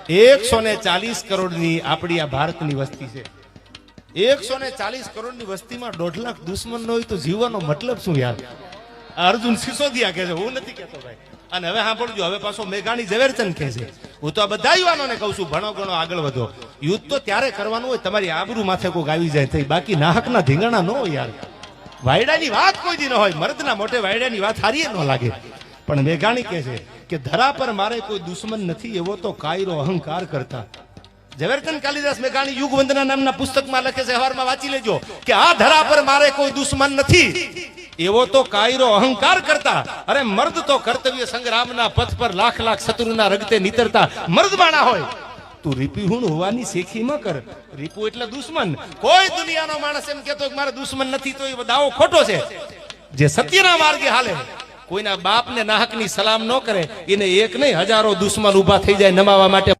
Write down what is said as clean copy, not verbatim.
140 કરોડની આપણી આ ભારતની વસ્તી છે. 140 કરોડની વસ્તીમાં 1.5 લાખ દુશ્મન ન હોય તો જીવવાનો મતલબ શું યાર? અર્જુન સિસોદિયા કહે છે, હું નથી કહેતો ભાઈ. અને હવે સાંભળજો, હવે પાછો મેઘાણી ઝવેરચંદ કહે છે. હું તો આ બધા યુવાનોને કહું છું, ભણો ગણો આગળ વધો. યુદ્ધ તો ત્યારે કરવાનું હોય તમારી આબરૂ માથે કોઈક આવી જાય થઈ, બાકી નાહકના ધીંગાણા ન હોય યાર. વાયડાની વાત કોઈ દી ન હોય, મર્દના મોઢે વાયડાની વાત હારીએ ન લાગે. પણ મેઘાણી કહે છે કે ધરા પર મારે કોઈ દુશ્મન નથી, એવો તો કાયરો અહંકાર કરતા. ઝવેરચંદ કાલિદાસ મેઘાણી યુગ વંદના નામના પુસ્તકમાં લખે છે, સવારમાં વાંચી લેજો, કે આ ધરા પર મારે કોઈ દુશ્મન નથી, એવો તો કાયરો અહંકાર કરતા. અરે મર્દ તો કર્તવ્ય સંગ્રામના પથ પર લાખ લાખ શત્રુના રગતે નીતરતા મર્દ માણા હોય. તું રીપીહુણ હોવાની શેખીમાં કર. રીપુ એટલે દુશ્મન. કોઈ દુનિયાનો માણસ એમ કહેતો મારે દુશ્મન નથી તો એ દાવો ખોટો છે. જે સત્યના માર્ગે હાલે, કોઈના બાપને નાહકની સલામ ન કરે, એને એક નહીં હજારો દુશ્મન ઉભા થઈ જાય નમાવા માટે.